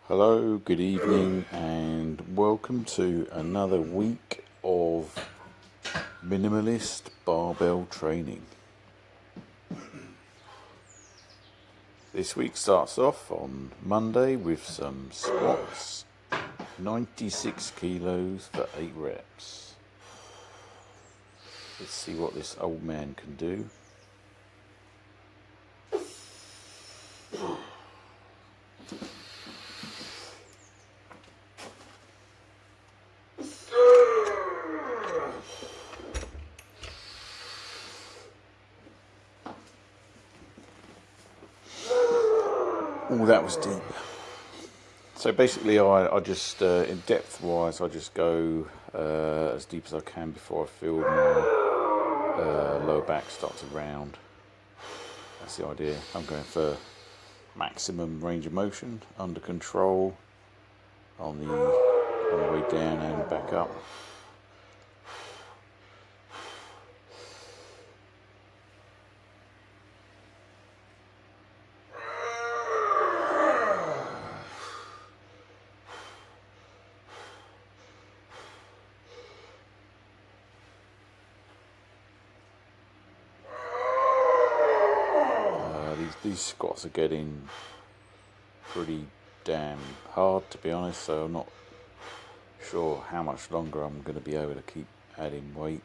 Hello, good evening, and welcome to another week of minimalist barbell training. This week starts off on Monday with some squats, 96 kilos for 8 reps. Let's see what this old man can do. Oh, that was deep. So basically I just, in depth wise, I just go as deep as I can before I feel my lower back start to round. That's the idea. I'm going for maximum range of motion, under control, on the way down and back up. These squats are getting pretty damn hard, to be honest, so I'm not sure how much longer I'm going to be able to keep adding weight.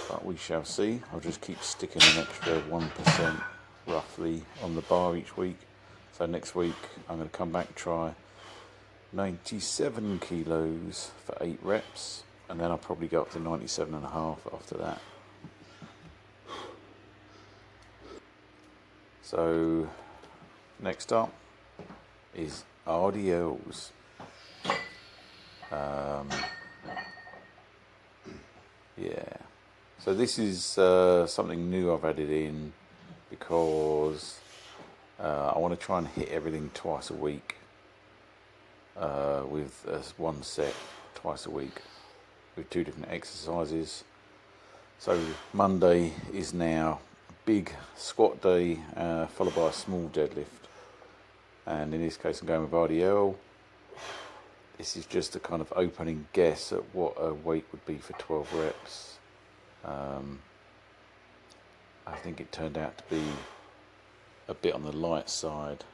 But we shall see. I'll just keep sticking an extra 1% roughly on the bar each week. So next week I'm going to come back and try 97 kilos for 8 reps, and then I'll probably go up to 97.5 after that. So next up is RDLs. Yeah. So this is something new I've added in because I want to try and hit everything twice a week with one set twice a week with 2 different exercises. So Monday is now big squat day followed by a small deadlift, and in this case I'm going with RDL. This is just a kind of opening guess at what a weight would be for 12 reps. I think it turned out to be a bit on the light side,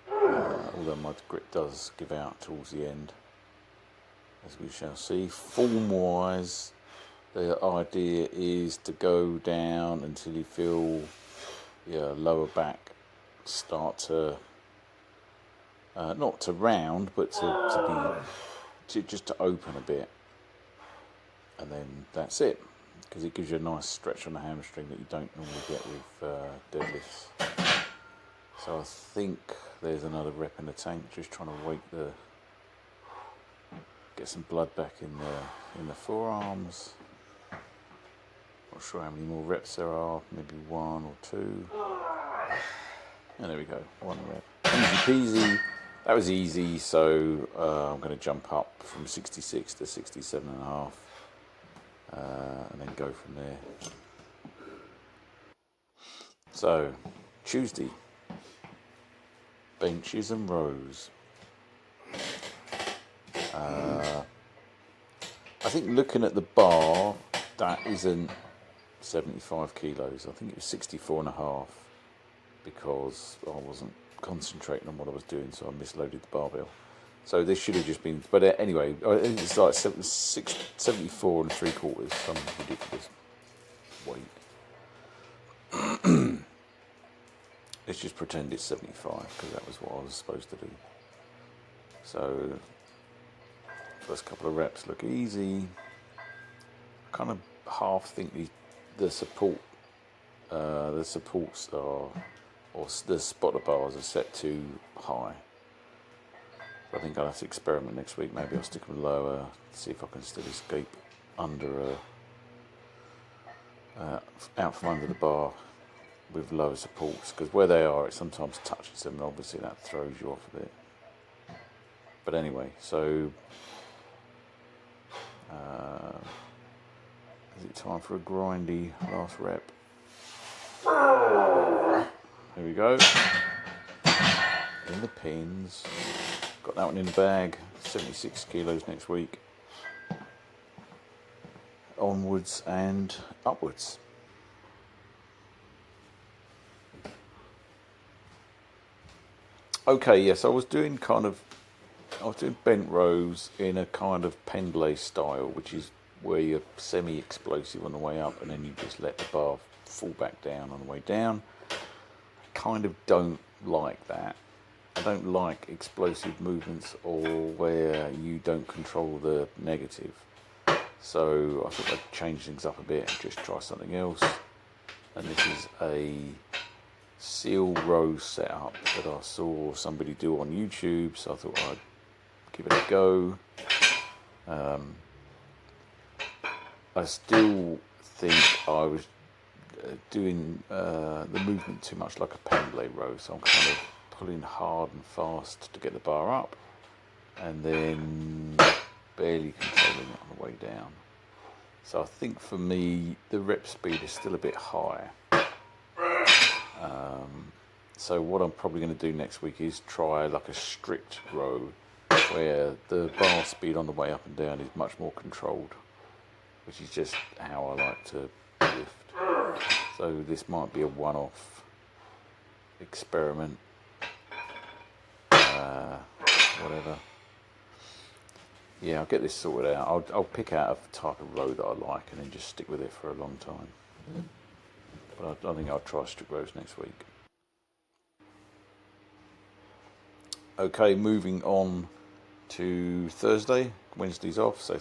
although my grip does give out towards the end, as we shall see. Form wise, the idea is to go down until you feel your lower back start to, not to round, but just to open a bit. And then that's it, because it gives you a nice stretch on the hamstring that you don't normally get with deadlifts. So I think there's another rep in the tank, just trying to get some blood back in the forearms. Not sure how many more reps there are, maybe 1 or 2. And there we go, 1 rep. Easy peasy. That was easy, so I'm going to jump up from 66 to 67.5, and then go from there. So, Tuesday, benches and rows. I think looking at the bar, that isn't 75 kilos. I think it was 64.5, because I wasn't concentrating on what I was doing, so I misloaded the barbell. So this should have just been, but anyway, it's like 74 3/4, some ridiculous weight. Let's just pretend it's 75, because that was what I was supposed to do. So first couple of reps look easy. I kind of half think the supports are, or the spotter bars are set too high. I think I'll have to experiment next week. Maybe I'll stick them lower, see if I can still escape out from under the bar with lower supports, because where they are, it sometimes touches them, and obviously that throws you off a bit. But anyway, so is it time for a grindy last rep? Here we go. In the pins. Got that one in the bag. 76 kilos next week. Onwards and upwards. Okay, yes, I was doing bent rows in a kind of pendlay style, which is where you're semi-explosive on the way up and then you just let the bar fall back down on the way down. I kind of don't like that. I don't like explosive movements or where you don't control the negative. So I thought I'd change things up a bit and just try something else. And this is a seal row setup that I saw somebody do on YouTube, so I thought I'd give it a go. I still think I was doing the movement too much like a pendlay row, so I'm kind of pulling hard and fast to get the bar up and then barely controlling it on the way down. So I think for me the rep speed is still a bit high. So what I'm probably going to do next week is try like a strict row where the bar speed on the way up and down is much more controlled, which is just how I like to lift. So this might be a one-off experiment, whatever. Yeah, I'll get this sorted out. I'll pick out a type of row that I like and then just stick with it for a long time. But I think I'll try strict rows next week. Okay, moving on to Thursday. Wednesday's off, so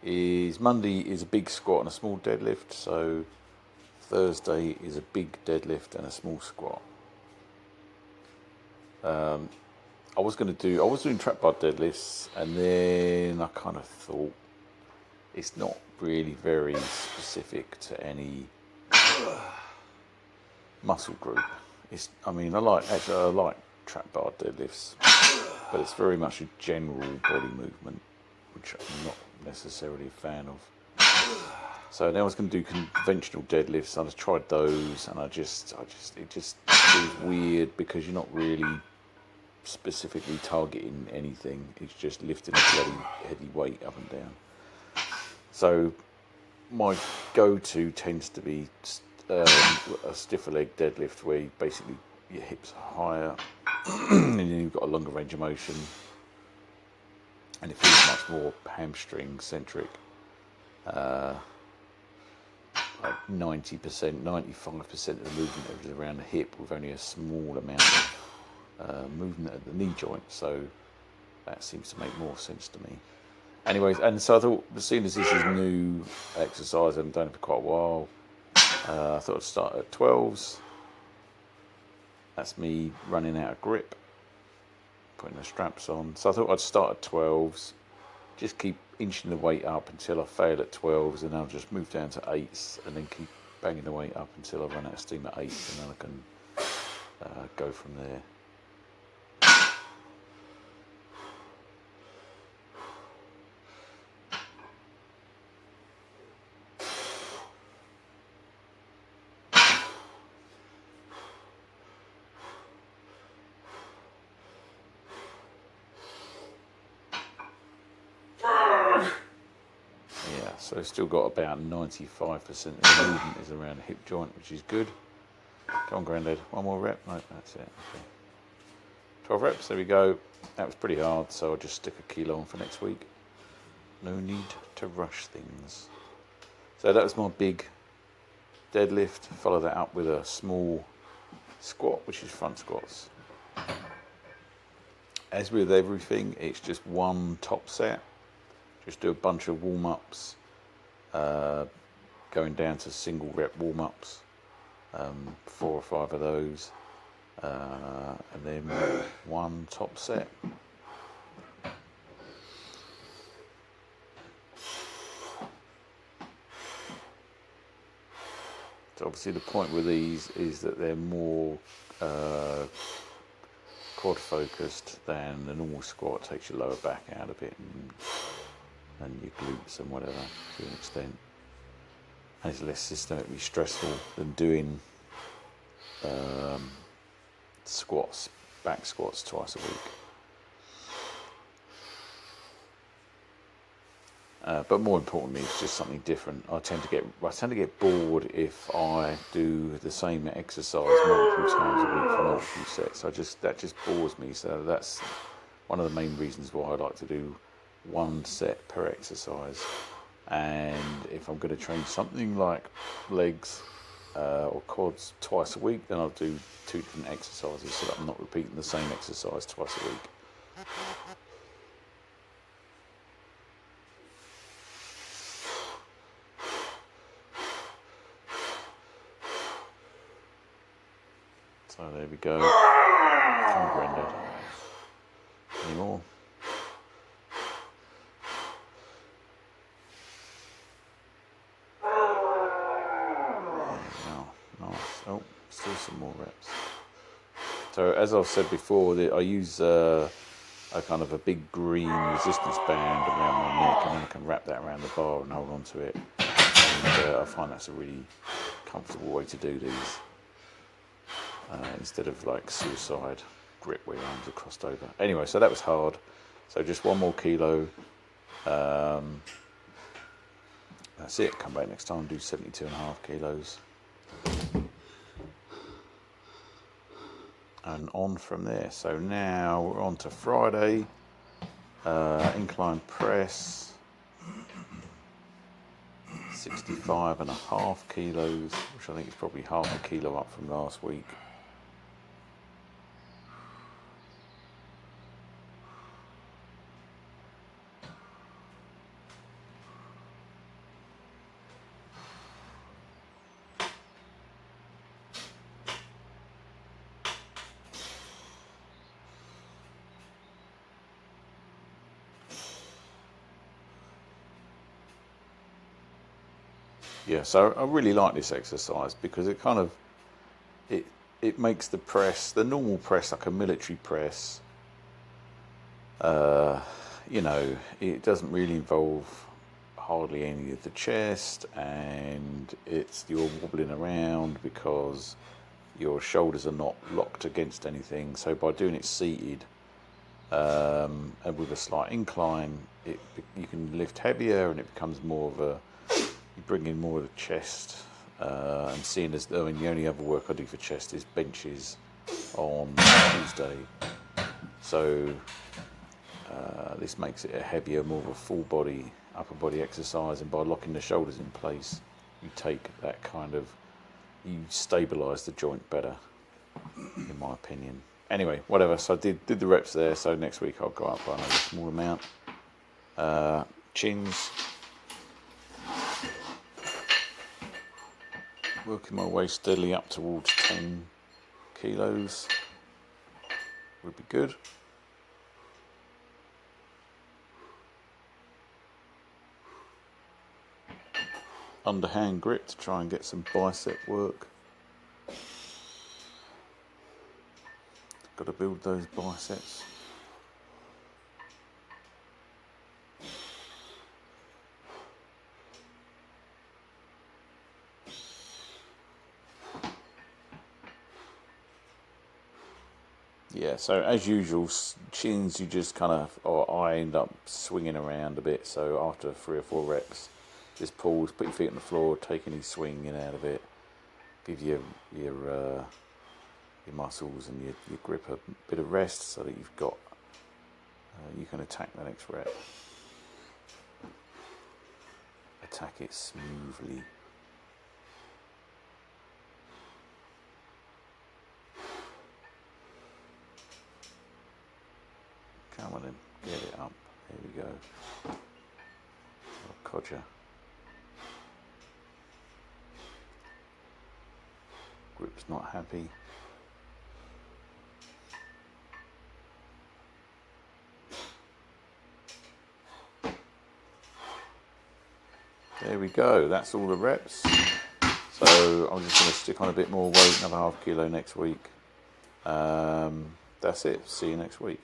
Monday is a big squat and a small deadlift, so Thursday is a big deadlift and a small squat. I was doing trap bar deadlifts, and then I kind of thought it's not really very specific to any muscle group. I like trap bar deadlifts, but it's very much a general body movement, which I'm not necessarily a fan of. So then I was going to do conventional deadlifts. I just tried those, and it just feels weird because you're not really specifically targeting anything. It's just lifting a bloody heavy weight up and down. So my go-to tends to be a stiffer leg deadlift where basically your hips are higher and then you've got a longer range of motion and it feels much more hamstring centric. Like 90%, 95% of the movement is around the hip with only a small amount of movement at the knee joint, so that seems to make more sense to me. Anyways, and so I thought, as soon as this is new exercise, I haven't done it for quite a while, I thought I'd start at 12s. That's me running out of grip, putting the straps on. So I thought I'd start at 12s, just keep inching the weight up until I fail at 12s, and I'll just move down to 8s, and then keep banging the weight up until I run out of steam at 8s, and then I can go from there. So still got about 95% of the movement is around the hip joint, which is good. Come on, Grandad, one more rep. No, that's it. Okay. 12 reps, there we go. That was pretty hard, so I'll just stick a kilo on for next week. No need to rush things. So that was my big deadlift. Follow that up with a small squat, which is front squats. As with everything, it's just one top set. Just do a bunch of warm-ups, going down to single rep warm-ups, 4 or 5 of those, and then one top set. So obviously the point with these is that they're more quad focused than the normal squat. It takes your lower back out of it and your glutes and whatever to an extent, and it's less systemically stressful than doing squats, back squats twice a week. But more importantly, it's just something different. I tend to get bored if I do the same exercise multiple times a week for multiple sets. That just bores me. So that's one of the main reasons why I like to do one set per exercise. And if I'm going to train something like legs or quads twice a week, then I'll do 2 different exercises so that I'm not repeating the same exercise twice a week. So there we go. Come on, Grandad. Any more? Nice. Oh, still some more reps. So as I've said before, I use a kind of a big green resistance band around my neck, and then I can wrap that around the bar and hold on to it. And I find that's a really comfortable way to do these. Instead of like suicide grip where your arms are crossed over. Anyway, so that was hard. So just 1 more kilo. That's it. Come back next time, do 72.5 kilos. And on from there. So now we're on to Friday. Incline press. 65.5 kilos, which I think is probably half a kilo up from last week. Yeah, so I really like this exercise because it kind of it makes the press, the normal press, like a military press. You know, it doesn't really involve hardly any of the chest, and you're wobbling around because your shoulders are not locked against anything. So by doing it seated and with a slight incline, you can lift heavier, and it becomes more of a, you bring in more of the chest. And seeing as, I mean, the only other work I do for chest is benches on Tuesday. So this makes it a heavier, more of a full body, upper body exercise, and by locking the shoulders in place, you take that kind of, you stabilise the joint better, in my opinion. Anyway, whatever, so I did the reps there, so next week I'll go up by another small amount. Chins. Working my way steadily up towards 10 kilos would be good. Underhand grip to try and get some bicep work. Got to build those biceps. Yeah, so as usual, chins you just kind of, or I end up swinging around a bit. So after 3 or 4 reps, just pause, put your feet on the floor, take any swing in out of it, give your muscles and your grip a bit of rest so that you've got, you can attack the next rep. Attack it smoothly. Come on in, get it up. Here we go. Oh, codger. Grip's not happy. There we go, that's all the reps. So I'm just going to stick on a bit more weight, another half kilo next week. That's it, see you next week.